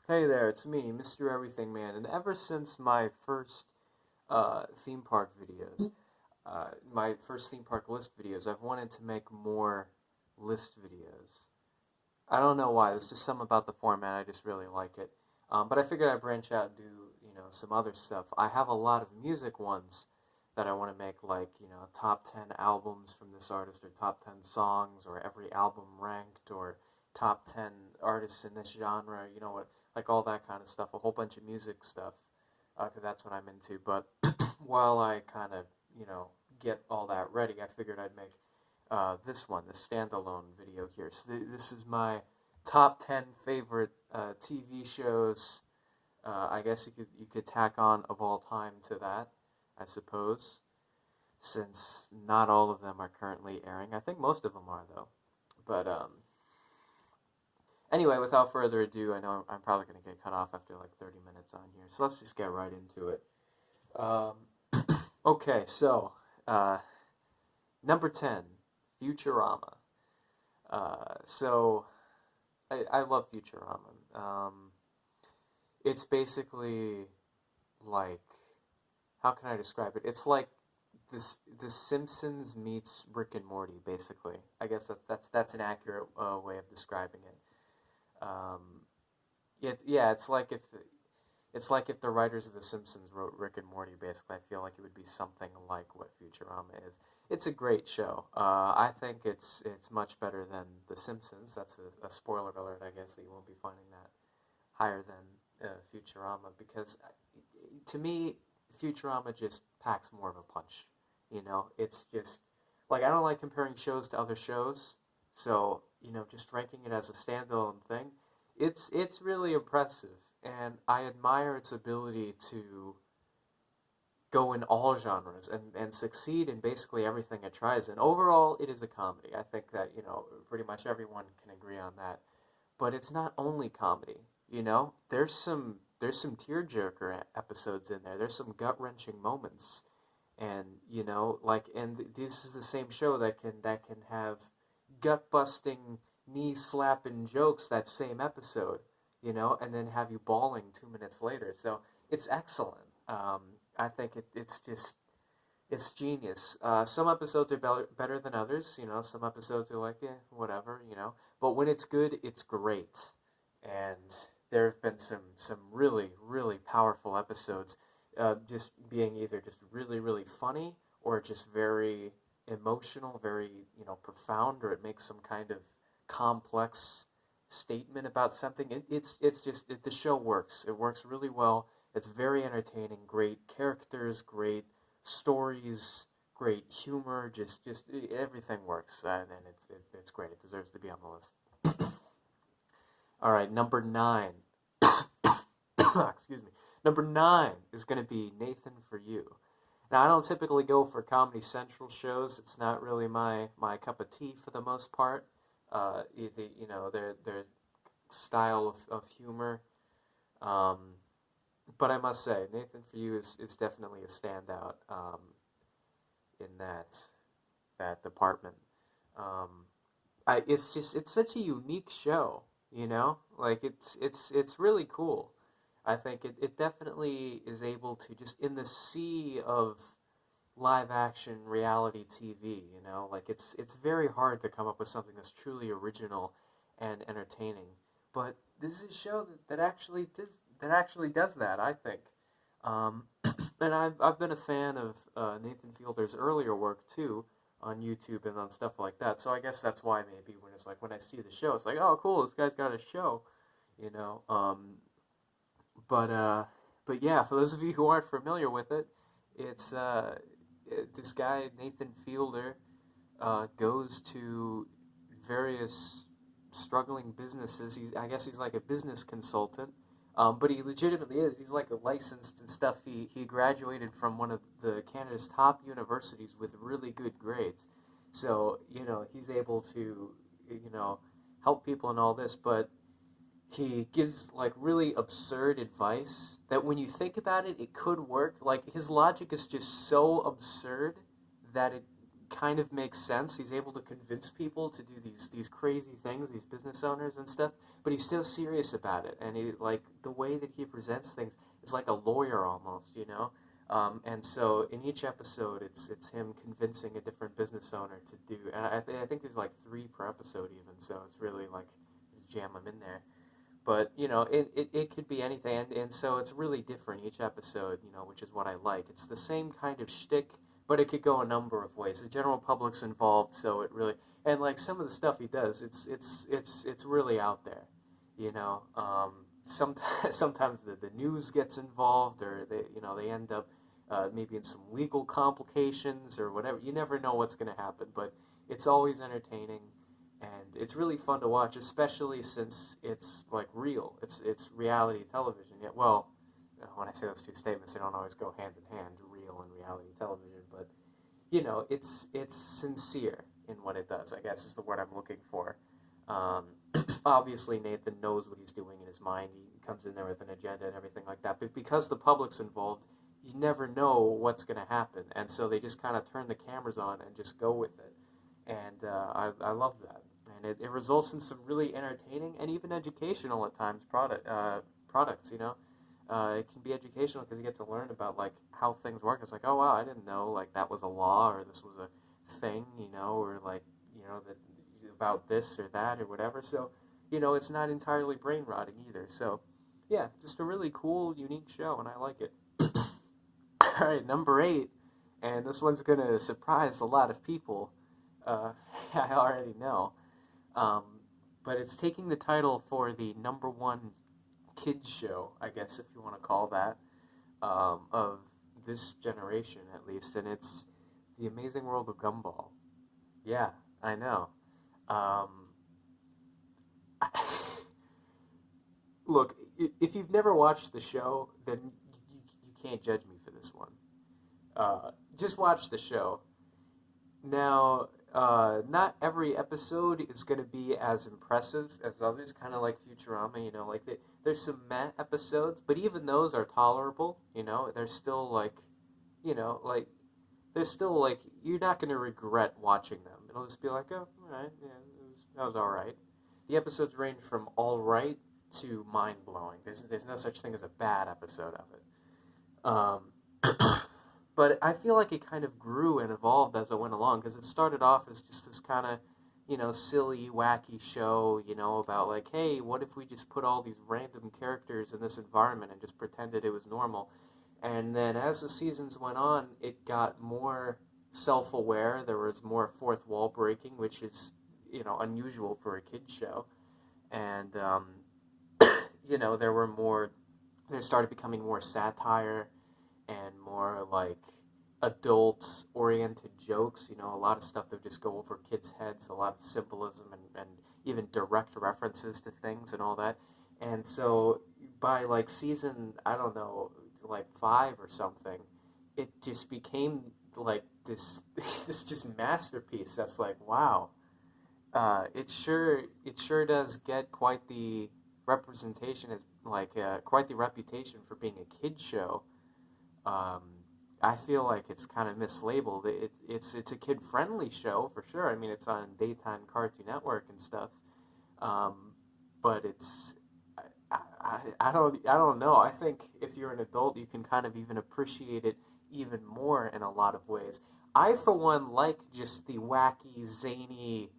Hey there, it's me, Mr. Everything Man, and ever since my first theme park videos, my first theme park list videos, I've wanted to make more list videos. I don't know why. There's just something about the format. I just really like it. But I figured I'd branch out and do some other stuff. I have a lot of music ones that I want to make, like top 10 albums from this artist, or top 10 songs, or every album ranked, or top 10 artists in this genre. You know what, like all that kind of stuff. A whole bunch of music stuff, because that's what I'm into. But while I kind of get all that ready, I figured I'd make this one, the standalone video here. So this is my top 10 favorite TV shows. I guess you could tack on of all time to that, I suppose, since not all of them are currently airing. I think most of them are though. But anyway, without further ado, I know I'm probably going to get cut off after like 30 minutes on here, so let's just get right into it. Okay, so uh, number 10, Futurama. So I love Futurama. It's basically like, how can I describe it? It's like The Simpsons meets Rick and Morty, basically. I guess that's an accurate way of describing it. Um, yeah, it's like if the writers of The Simpsons wrote Rick and Morty. Basically, I feel like it would be something like what Futurama is. It's a great show. I think it's much better than The Simpsons. That's a spoiler alert, I guess, that you won't be finding that higher than Futurama, because to me, Futurama just packs more of a punch. It's just like, I don't like comparing shows to other shows, so just ranking it as a standalone thing, it's really impressive, and I admire its ability to go in all genres and succeed in basically everything it tries. And overall, it is a comedy. I think that pretty much everyone can agree on that. But it's not only comedy. There's some tearjerker episodes in there. There's some gut wrenching moments, and this is the same show that can have gut busting, knee slapping jokes that same episode, and then have you bawling 2 minutes later. So it's excellent. I think it's genius. Some episodes are better than others. Some episodes are like, whatever. But when it's good, it's great. And there have been some really really powerful episodes, just being either just really really funny, or just very emotional, very profound, or it makes some kind of complex statement about something. The show works. It works really well. It's very entertaining. Great characters, great stories, great humor. Just everything works, and it's great. It deserves to be on the list. All right, number 9. Excuse me. Number 9 is going to be Nathan For You. Now, I don't typically go for Comedy Central shows. It's not really my cup of tea for the most part. Their style of humor. But I must say, Nathan For You is definitely a standout, in that department. Um, it's such a unique show, like it's really cool. I think it definitely is able to, just in the sea of live action reality TV, like it's very hard to come up with something that's truly original and entertaining. But this is a show that actually does that, I think. Um, and I've been a fan of Nathan Fielder's earlier work too, on YouTube and on stuff like that. So I guess that's why, maybe when it's like, when I see the show, it's like, oh cool, this guy's got a show, you know. But but yeah, for those of you who aren't familiar with it, it's this guy Nathan Fielder goes to various struggling businesses. I guess he's like a business consultant, but he legitimately is. He's like a licensed and stuff. He graduated from one of the Canada's top universities with really good grades. So he's able to help people and all this, but he gives like really absurd advice that, when you think about it, it could work. Like, his logic is just so absurd that it kind of makes sense. He's able to convince people to do these crazy things, these business owners and stuff, but he's so serious about it. And he, like, the way that he presents things is like a lawyer almost, you know? And so in each episode, it's him convincing a different business owner to do, and I think there's like 3 per episode even, so it's really like, just jam them in there. But, you know, it could be anything, and so it's really different each episode, you know, which is what I like. It's the same kind of shtick, but it could go a number of ways. The general public's involved, so it really, and like some of the stuff he does, it's really out there, you know. Sometimes the news gets involved, or they end up maybe in some legal complications or whatever. You never know what's going to happen, but it's always entertaining. And it's really fun to watch, especially since it's like real. It's reality television. Yeah, well, when I say those 2 statements, they don't always go hand in hand, real and reality television. But you know, it's sincere in what it does, I guess is the word I'm looking for. Um, Obviously, Nathan knows what he's doing in his mind. He comes in there with an agenda and everything like that. But because the public's involved, you never know what's going to happen, and so they just kind of turn the cameras on and just go with it. And I love that. And it results in some really entertaining and even educational at times products, you know. It can be educational because you get to learn about, like, how things work. It's like, oh, wow, I didn't know, like, that was a law, or this was a thing, you know, or, like, you know, that about this or that or whatever. So, you know, it's not entirely brain rotting either. So, yeah, just a really cool, unique show, and I like it. All right, number 8, and this one's going to surprise a lot of people. I already know. Um, but it's taking the title for the number 1 kids show, I guess, if you want to call that, of this generation at least, and it's The Amazing World of Gumball. Yeah, I know. Um, Look, if you've never watched the show, then you can't judge me for this one. Just watch the show. Now, not every episode is going to be as impressive as others, kind of like Futurama, you know, like there's some meh episodes, but even those are tolerable, you know, they're still like, you know, like, they're still like, you're not going to regret watching them. It'll just be like, oh, alright, yeah, that was alright. The episodes range from alright to mind-blowing. There's no such thing as a bad episode of it. But I feel like it kind of grew and evolved as it went along, because it started off as just this kind of, you know, silly, wacky show, you know, about like, hey, what if we just put all these random characters in this environment and just pretended it was normal? And then as the seasons went on, it got more self-aware. There was more fourth wall breaking, which is, you know, unusual for a kid's show. And, you know, there started becoming more satire and more like adult-oriented jokes. You know, a lot of stuff that would just go over kids' heads, a lot of symbolism and even direct references to things and all that. And so by like season, I don't know, like 5 or something, it just became like this this just masterpiece. That's like, wow. It sure does get quite the representation, as like quite the reputation for being a kid show. um, I feel like it's kind of mislabeled. It's a kid friendly show for sure. I mean, it's on daytime Cartoon Network and stuff, um, but it's I don't know. I think if you're an adult, you can kind of even appreciate it even more in a lot of ways. I, for one, like just the wacky, zany,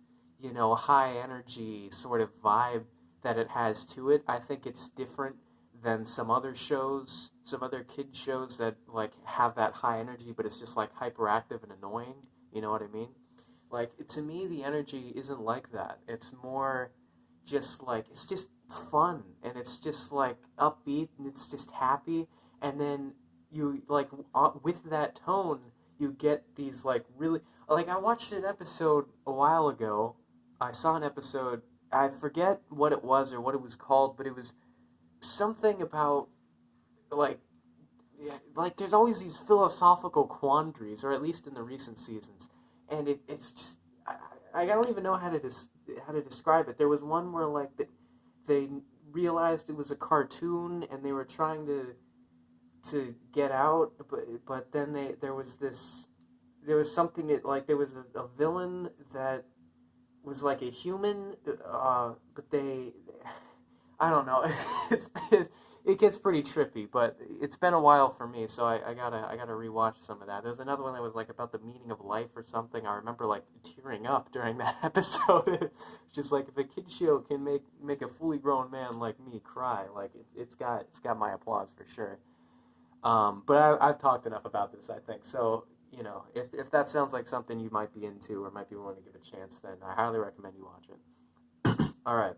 you know, high energy sort of vibe that it has to it. I think it's different than some other shows, some other kid shows that like have that high energy, but it's just like hyperactive and annoying. You know what I mean? Like, to me, the energy isn't like that. It's more just like, it's just fun, and it's just like upbeat, and it's just happy. And then you like with that tone, you get these like really, like, I watched an episode a while ago. I saw an episode. I forget what it was or what it was called, but it was something about like, yeah, like there's always these philosophical quandaries, or at least in the recent seasons, and it's just I don't even know how to describe it. There was one where like they realized it was a cartoon and they were trying to get out, but then there was there was something that, like, there was a villain that was like a human, but they, I don't know. it's it gets pretty trippy, but it's been a while for me, so I gotta rewatch some of that. There's another one that was like about the meaning of life or something. I remember like tearing up during that episode. It's just like, if a kid show can make a fully grown man like me cry, like it's got my applause for sure. But I've talked enough about this, I think. So, if that sounds like something you might be into or might be willing to give a chance, then I highly recommend you watch it. All right.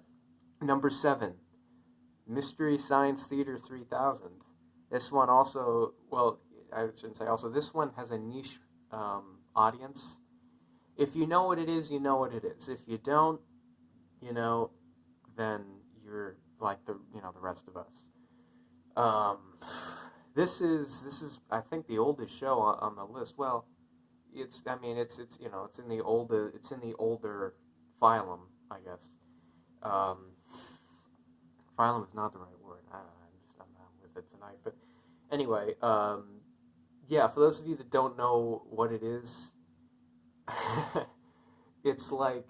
Number 7, Mystery Science Theater 3000. This one also, well, I shouldn't say also, this one has a niche audience. If you know what it is, you know what it is. If you don't, you know, then you're like the rest of us. Um, this is I think the oldest show on the list. Well, it's in the older phylum, I guess. Um, phylum is not the right word. I'm not with it tonight. But anyway, yeah. For those of you that don't know what it is, it's like,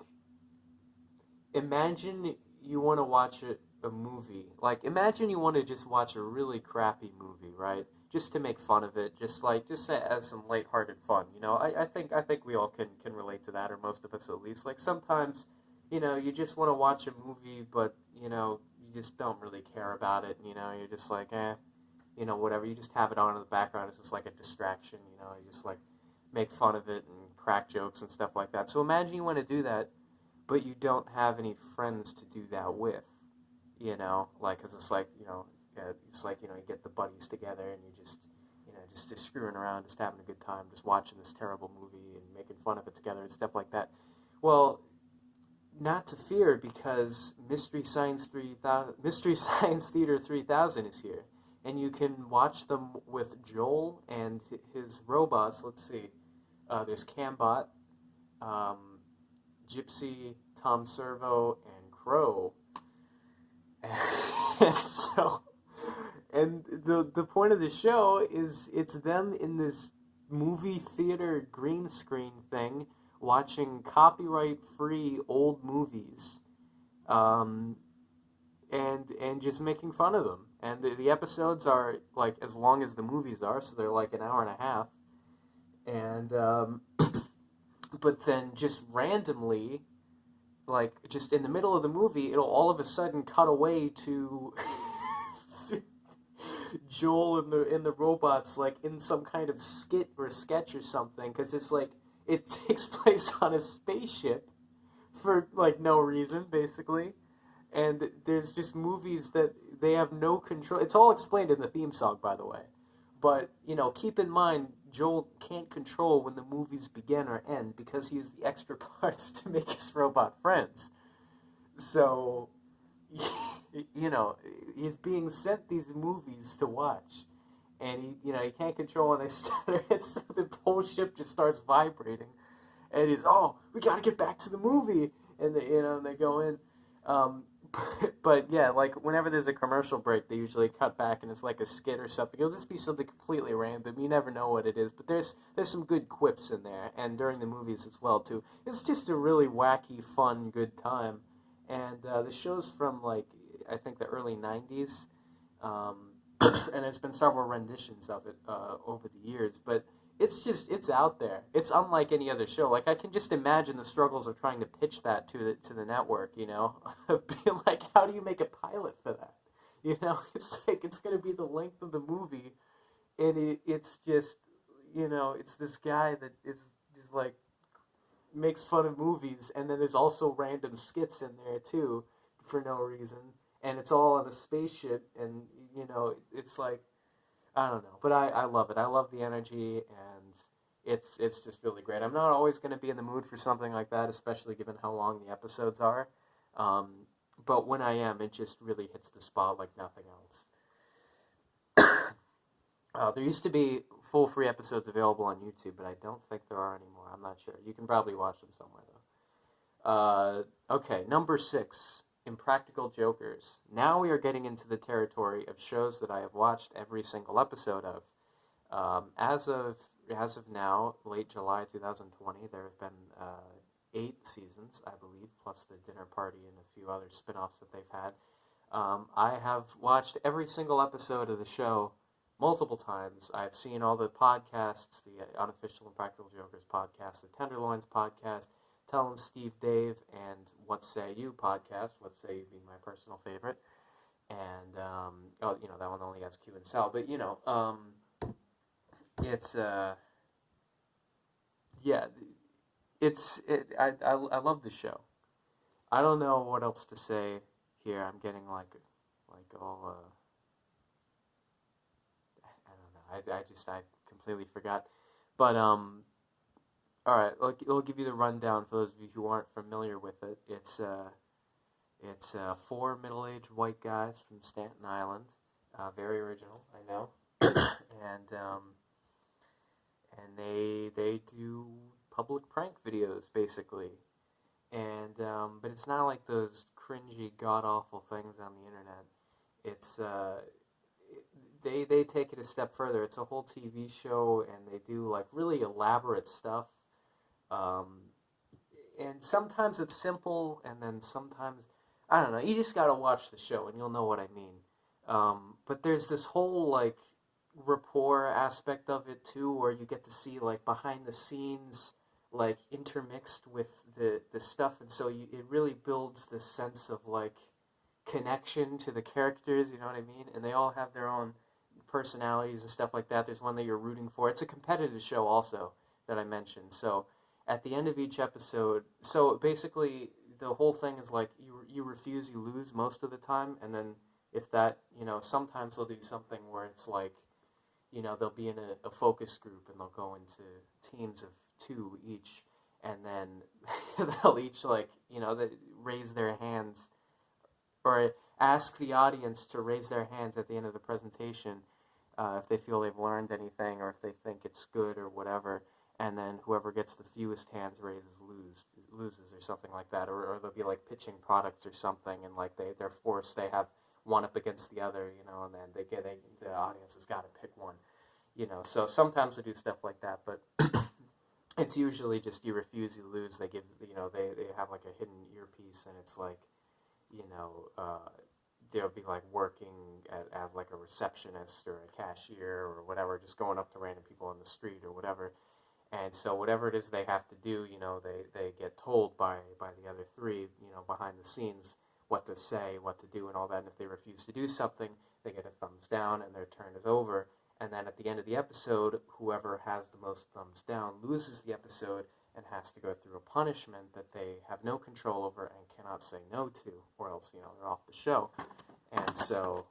imagine you want to watch a movie. Like, imagine you want to just watch a really crappy movie, right? Just to make fun of it, just as some lighthearted fun. I think we all can relate to that, or most of us at least. Like, sometimes, you just want to watch a movie, but you just don't really care about it. You're just like, whatever. You just have it on in the background. It's just like a distraction. You just like make fun of it and crack jokes and stuff like that. So imagine you want to do that, but you don't have any friends to do that with, like, cause it's like, it's like, you get the buddies together and you just screwing around, just having a good time, just watching this terrible movie and making fun of it together and stuff like that. Well, not to fear, because Mystery Science Theater 3000 is here, and you can watch them with Joel and his robots. Let's see, there's Cambot, um, Gypsy, Tom Servo, and Crow. And so, and the point of the show is it's them in this movie theater green screen thing watching copyright free old movies, um, and just making fun of them. And the episodes are like as long as the movies are, so they're like an hour and a half. And but then just randomly, like just in the middle of the movie, it'll all of a sudden cut away to Joel and the robots, like in some kind of skit or sketch or something, because it's like it takes place on a spaceship for like no reason, basically. And there's just movies that they have no control. It's all explained in the theme song, by the way. But keep in mind, Joel can't control when the movies begin or end because he has the extra parts to make his robot friends. So, he's being sent these movies to watch, and he can't control when they stutter, and so the whole ship just starts vibrating, and we gotta get back to the movie, and they go in. Um, but yeah, like whenever there's a commercial break, they usually cut back and it's like a skit or something. It'll just be something completely random. You never know what it is, but there's some good quips in there, and during the movies as well too. It's just a really wacky, fun, good time, and the show's from like I think the early '90s, and there's been several renditions of it over the years, but it's out there. It's unlike any other show. Like I can just imagine the struggles of trying to pitch that to the network. Of being like, how do you make a pilot for that? It's like it's gonna be the length of the movie, and it's just it's this guy that is just like makes fun of movies, and then there's also random skits in there too, for no reason, and it's all on a spaceship, and it's like I don't know, but I love it. I love the energy, and it's just really great. I'm not always going to be in the mood for something like that, especially given how long the episodes are. Um, but when I am, it just really hits the spot like nothing else. There used to be full free episodes available on YouTube, but I don't think there are anymore. I'm not sure. You can probably watch them somewhere though. Okay, number 6, Impractical Jokers. Now we are getting into the territory of shows that I have watched every single episode of. As of as of now, late July 2020, there have been 8 seasons, I believe, plus the dinner party and a few other spin-offs that they've had. I have watched every single episode of the show multiple times. I've seen all the podcasts, the Unofficial and Practical Jokers podcast, the Tenderloins podcast, Tell 'em Steve Dave, and What Say You podcast, What Say You being my personal favorite. And, that one only has Q and Sal, but, it's, I love the show. I don't know what else to say here. I'm getting like all I don't know. I completely forgot. But all right. I'll give you the rundown for those of you who aren't familiar with it. It's 4 middle-aged white guys from Staten Island. Very original, I know. and they do public prank videos basically. And but it's not like those cringy, god awful things on the internet. It's they take it a step further. It's a whole TV show, and they do like really elaborate stuff. And sometimes it's simple, and then sometimes I don't know. You just gotta watch the show, and you'll know what I mean. But there's this whole like rapport aspect of it too, where you get to see like behind the scenes, like intermixed with the stuff, and so it really builds this sense of like connection to the characters, you know what I mean? And they all have their own personalities and stuff like that. There's one that you're rooting for. It's a competitive show also that I mentioned. So at the end of each episode, so basically the whole thing is like you refuse, you lose most of the time, and then if that, sometimes they'll do something where it's like, they'll be in a focus group and they'll go into teams of 2 each, and then they'll each they raise their hands or ask the audience to raise their hands at the end of the presentation if they feel they've learned anything or if they think it's good or whatever, and then whoever gets the fewest hands raises loses or something like that, or they'll be like pitching products or something, and like they're forced, they have one up against the other, and then the audience has got to pick one, so sometimes we do stuff like that, but it's usually just you refuse, you lose. They give, they have like a hidden earpiece, and it's like, they'll be like working as like a receptionist or a cashier or whatever, just going up to random people on the street or whatever. And so whatever it is they have to do, they get told by the other 3, behind the scenes what to say, what to do, and all that. And if they refuse to do something, they get a thumbs down and their turn is over. And then at the end of the episode, whoever has the most thumbs down loses the episode and has to go through a punishment that they have no control over and cannot say no to, or else, they're off the show. And so,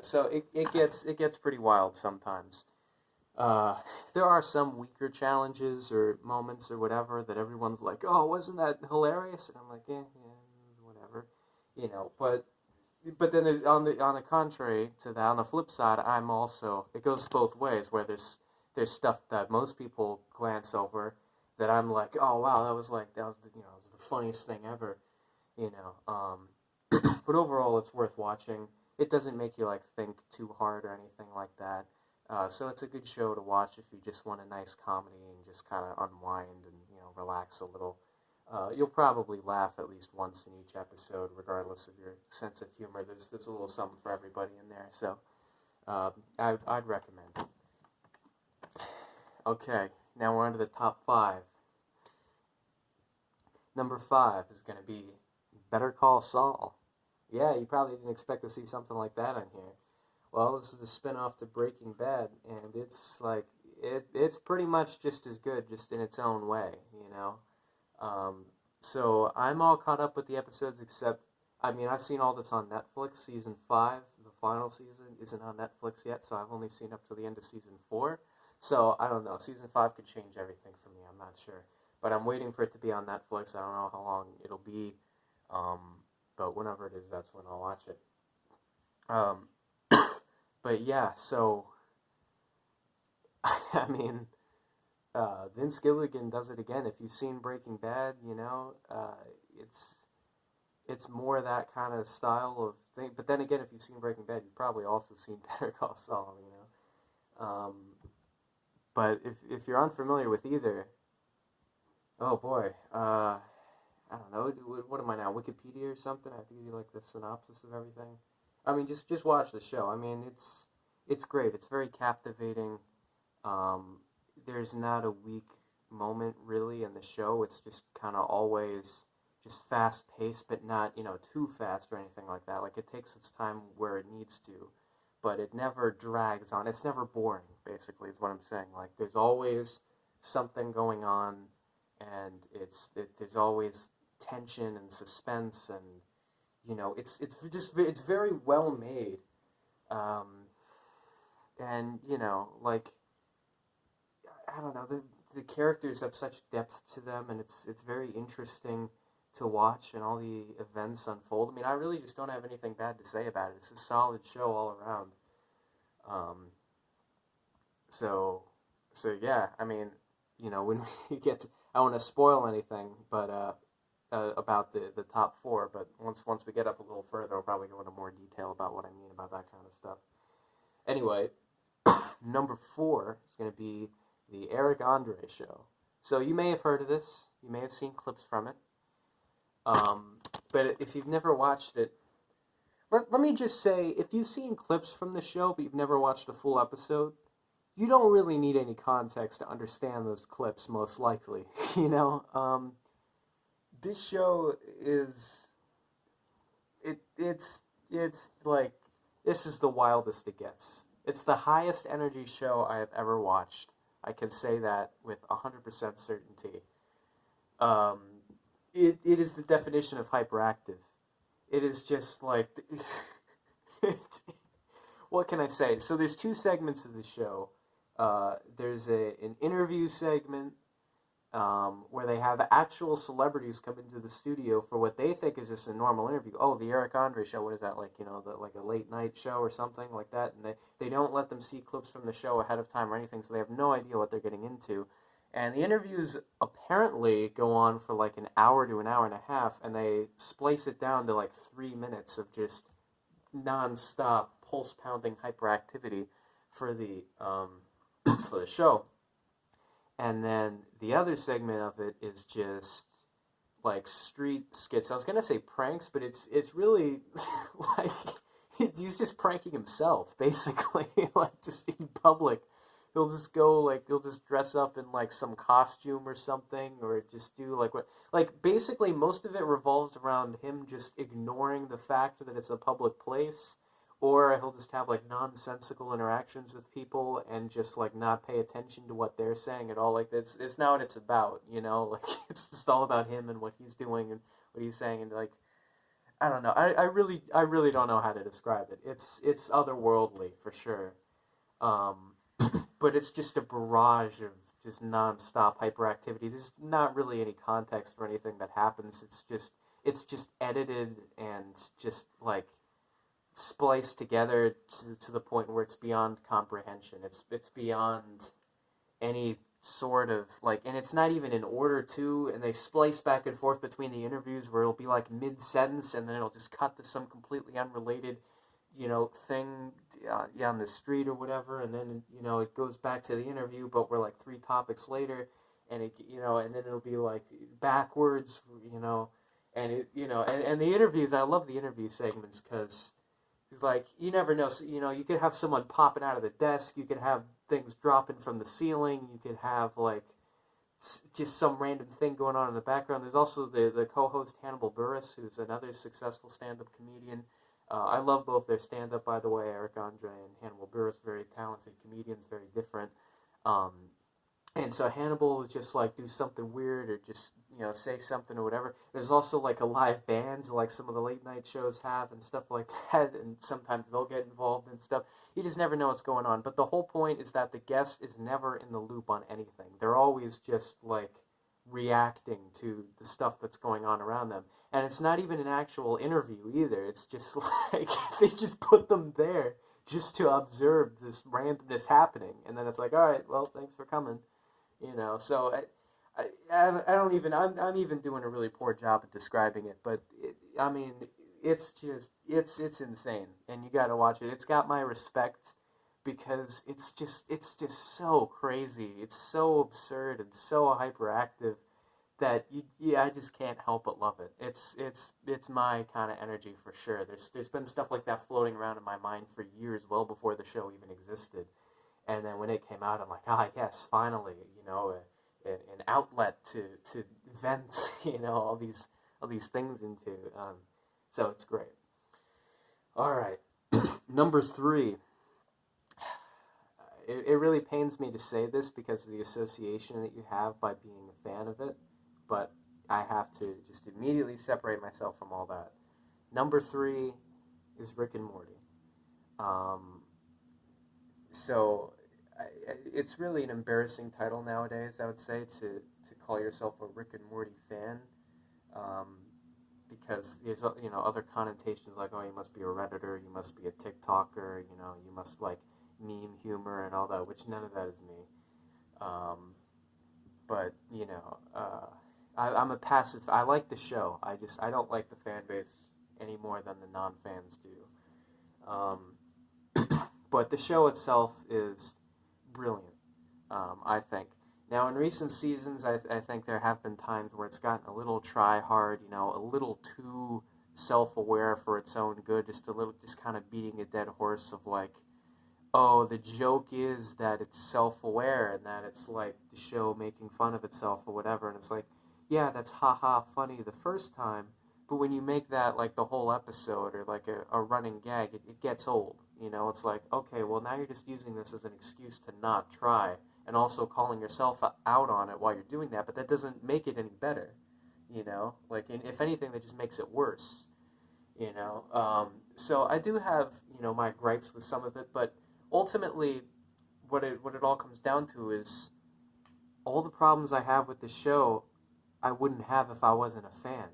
so it gets pretty wild sometimes. There are some weaker challenges or moments or whatever that everyone's like, oh, wasn't that hilarious? And I'm like, yeah, whatever, But then on the contrary to that, on the flip side, I'm also, it goes both ways, where there's stuff that most people glance over that I'm like, oh wow, that was the funniest thing ever, But overall, it's worth watching. It doesn't make you like think too hard or anything like that. So it's a good show to watch if you just want a nice comedy and just kind of unwind and relax a little. You'll probably laugh at least once in each episode, regardless of your sense of humor. There's a little something for everybody in there, so I'd recommend it. Okay, now we're on to the top 5. Number 5 is going to be Better Call Saul. Yeah, you probably didn't expect to see something like that on here. Well, this is the spin-off to Breaking Bad, and it's like, it's pretty much just as good, just in its own way, So I'm all caught up with the episodes, except, I've seen all that's on Netflix. Season 5, the final season, isn't on Netflix yet, so I've only seen up to the end of Season 4. So, I don't know, Season 5 could change everything for me, I'm not sure. But I'm waiting for it to be on Netflix. I don't know how long it'll be, but whenever it is, that's when I'll watch it. But yeah, so, Vince Gilligan does it again. If you've seen Breaking Bad, it's more that kind of style of thing. But then again, if you've seen Breaking Bad, you've probably also seen Better Call Saul, But if you're unfamiliar with either, oh boy, I don't know. What am I now? Wikipedia or something? I have to give you like the synopsis of everything. I mean, just watch the show. I mean, it's great. It's very captivating. Um, there's not a weak moment really in the show. It's just kind of always just fast paced, but not too fast or anything like that. Like it takes its time where it needs to, but it never drags on. It's never boring. Basically, is what I'm saying. Like there's always something going on, and there's always tension and suspense, and it's very well made. Um, and like I don't know, the characters have such depth to them, and it's very interesting to watch, and all the events unfold. I mean, I really just don't have anything bad to say about it. It's a solid show all around. Um, so yeah, I mean, when we get to, I don't want to spoil anything, but about the top four. But once we get up a little further, I'll probably go into more detail about what I mean about that kind of stuff. Anyway, number four is going to be the Eric Andre show. So you may have heard of this. You may have seen clips from it. But if you've never watched it, let me just say, if you've seen clips from the show but you've never watched a full episode, you don't really need any context to understand those clips, most likely. This show is it's like this is the wildest it gets. It's the highest energy show I have ever watched. I can say that with 100% certainty. Um, it is the definition of hyperactive. It is just like what can I say? So there's two segments of the show. There's an interview segment where they have actual celebrities come into the studio for what they think is just a normal interview. Oh, the Eric Andre show. What is that like? Like a late night show or something like that. And they don't let them see clips from the show ahead of time or anything, so they have no idea what they're getting into. And the interviews apparently go on for like an hour to an hour and a half, and they splice it down to like 3 minutes of just nonstop pulse pounding hyperactivity for the for the show. And then the other segment of it is just like street skits. I was gonna say pranks, but it's really like he's just pranking himself, basically, like just in public. He'll just go like he'll just dress up in like some costume or something, or just do like what like basically most of it revolves around him just ignoring the fact that it's a public place, or he'll just have like nonsensical interactions with people and just like not pay attention to what they're saying at all. Like it's not what it's about, like it's just all about him and what he's doing and what he's saying, and like I don't know. I really don't know how to describe it. It's otherworldly for sure. Um, but it's just a barrage of just nonstop hyperactivity. There's not really any context for anything that happens. It's just edited and just like spliced together to the point where it's beyond comprehension. It's beyond any sort of like, and it's not even in order too. And they splice back and forth between the interviews where it'll be like mid sentence, and then it'll just cut to some completely unrelated, thing on the street or whatever, and then it goes back to the interview, but we're like three topics later, and and then it'll be like backwards, and and the interviews. I love the interview segments because like you never know. So, you could have someone popping out of the desk. You could have things dropping from the ceiling. You could have like just some random thing going on in the background. There's also the co-host Hannibal Buress, who's another successful stand-up comedian. I love both their stand-up, by the way. Eric Andre and Hannibal Buress, very talented comedians, very different. Um, and so Hannibal would just like do something weird or just say something or whatever. There's also like a live band like some of the late night shows have and stuff like that, and sometimes they'll get involved and stuff. You just never know what's going on. But the whole point is that the guest is never in the loop on anything. They're always just like reacting to the stuff that's going on around them. And it's not even an actual interview either. It's just like they just put them there just to observe this randomness happening. And then it's like, all right, well, thanks for coming. So I don't even, I'm even doing a really poor job at describing it. But, I mean, it's just, it's insane. And you got to watch it. It's got my respect because it's just so crazy. It's so absurd and so hyperactive that I just can't help but love it. It's my kind of energy for sure. There's been stuff like that floating around in my mind for years, well before the show even existed. And then when it came out, I'm like, yes, finally, an outlet to vent, all these things into. So it's great. All right, number three. It really pains me to say this because of the association that you have by being a fan of it, but I have to just immediately separate myself from all that. Number three is Rick and Morty. Um, so it's really an embarrassing title nowadays, I would say, to call yourself a Rick and Morty fan, um, because there's other connotations like, oh, you must be a redditor, you must be a TikToker, you must like meme humor and all that, which none of that is me. Um, but I'm a passive. I like the show. I don't like the fan base any more than the non-fans do. But the show itself is brilliant. I think. Now, in recent seasons, I think there have been times where it's gotten a little try hard, a little too self-aware for its own good, just kind of beating a dead horse of like, oh, the joke is that it's self-aware and that it's like the show making fun of itself or whatever, and it's like, yeah, that's haha funny the first time, but when you make that like the whole episode or like a running gag, it gets old. It's like, okay, well, now you're just using this as an excuse to not try, and also calling yourself out on it while you're doing that, but that doesn't make it any better. Like, if anything, that just makes it worse. So I do have my gripes with some of it, but ultimately, what it all comes down to is all the problems I have with the show, I wouldn't have if I wasn't a fan.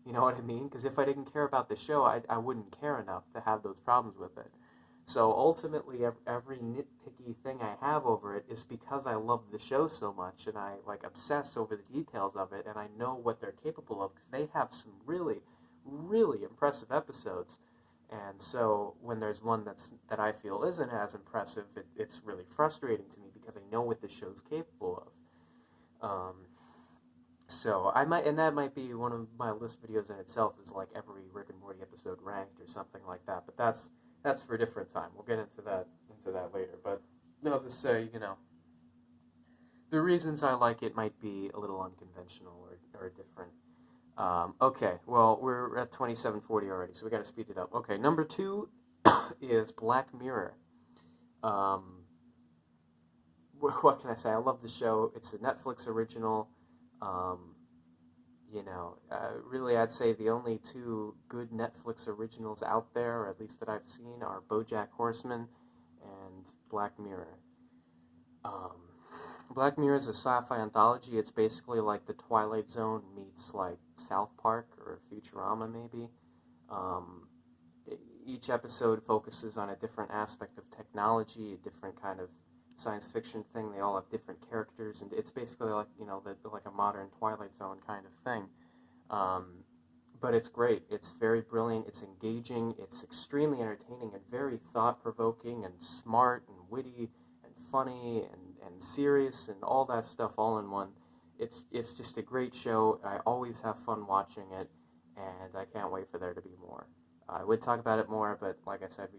You know what I mean? Because if I didn't care about the show, I wouldn't care enough to have those problems with it. So ultimately, every nitpicky thing I have over it is because I love the show so much and I like obsess over the details of it, and I know what they're capable of because they have some really, really impressive episodes. And so when there's one that I feel isn't as impressive, it's really frustrating to me because I know what the show's capable of. So I might, and that might be one of my list videos in itself, is like every Rick and Morty episode ranked or something like that. But that's for a different time. We'll get into that later. But I'll just say, the reasons I like it might be a little unconventional or different. Okay, well, we're at 27:40 already, so we got to speed it up. Okay, number two is Black Mirror. Um, what can I say? I love the show. It's a Netflix original. Um, really, I'd say the only two good Netflix originals out there, or at least that I've seen, are BoJack Horseman and Black Mirror. Um, Black Mirror is a sci-fi anthology. It's basically like the Twilight Zone meets like South Park or Futurama, maybe. Um, each episode focuses on a different aspect of technology, a different kind of science fiction thing. They all have different characters, and it's basically like like a modern Twilight Zone kind of thing. Um, but it's great. It's very brilliant. It's engaging. It's extremely entertaining and very thought-provoking and smart and witty and funny and serious and all that stuff all in one. It's just a great show. I always have fun watching it, and I can't wait for there to be more. I would talk about it more, but like I said,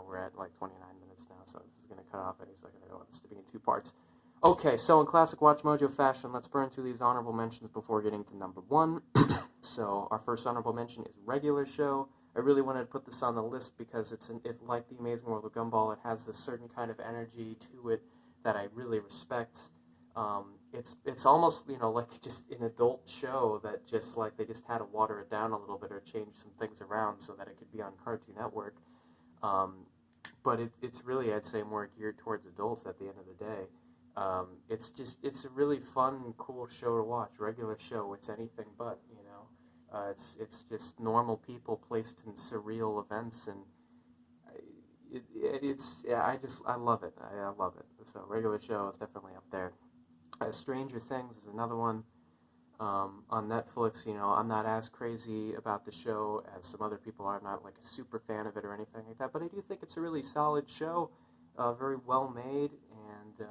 we're at like 29 minutes now, so this is going to cut off any second. I don't want this to be in two parts. Okay, so in classic Watch Mojo fashion, let's burn through these honorable mentions before getting to number one. So our first honorable mention is Regular Show. I really wanted to put this on the list because it's like The Amazing World of Gumball. It has this certain kind of energy to it that I really respect. It's almost like just an adult show that just like they just had to water it down a little bit or change some things around so that it could be on Cartoon Network. But it's really, I'd say, more geared towards adults at the end of the day. It's a really fun, cool show to watch. Regular Show, it's anything but, it's just normal people placed in surreal events, and I love it. I love it. So Regular Show is definitely up there. Stranger Things is another one. On Netflix, I'm not as crazy about the show as some other people are. I'm not like a super fan of it or anything like that, but I do think it's a really solid show, very well made, and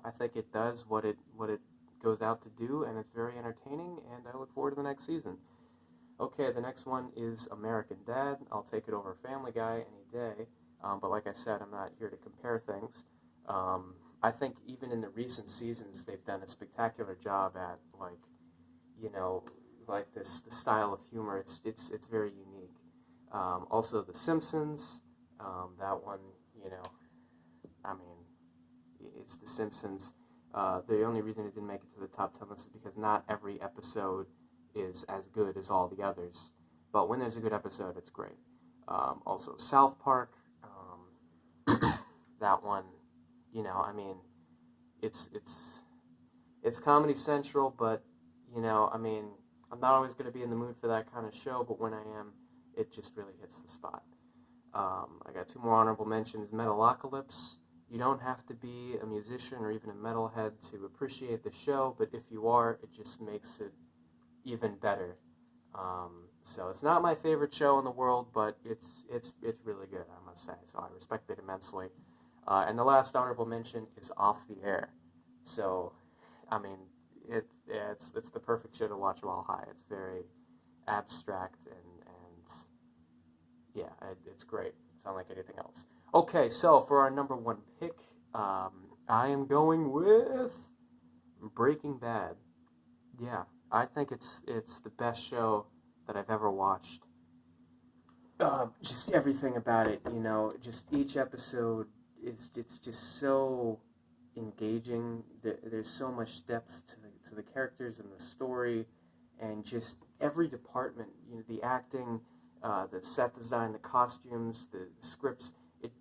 I think it does what it goes out to do, and it's very entertaining. And I look forward to the next season. Okay, the next one is American Dad. I'll take it over Family Guy any day. But like I said, I'm not here to compare things. I think even in the recent seasons, they've done a spectacular job at you know, the style of humor. It's very unique. Also, The Simpsons. That one, you know, I mean, it's The Simpsons. The only reason it didn't make it to the top 10 list is because not every episode is as good as all the others. But when there's a good episode, it's great. Also, South Park. That one, I mean, it's Comedy Central, but I mean, I'm not always going to be in the mood for that kind of show. But when I am, it just really hits the spot. I got two more honorable mentions. Metalocalypse. You don't have to be a musician or even a metalhead to appreciate the show, but if you are, it just makes it even better. So it's not my favorite show in the world, but it's really good, I must say. So I respect it immensely. And the last honorable mention is Off the Air. So, I mean, it's the perfect show to watch while high. It's very abstract and yeah, it's great. It's unlike anything else. Okay, so for our number one pick, I am going with Breaking Bad. Yeah, I think it's the best show that I've ever watched. Just everything about it, just each episode it's just so engaging. There's so much depth to the characters and the story, and just every department. The acting, the set design, the costumes, the scripts. It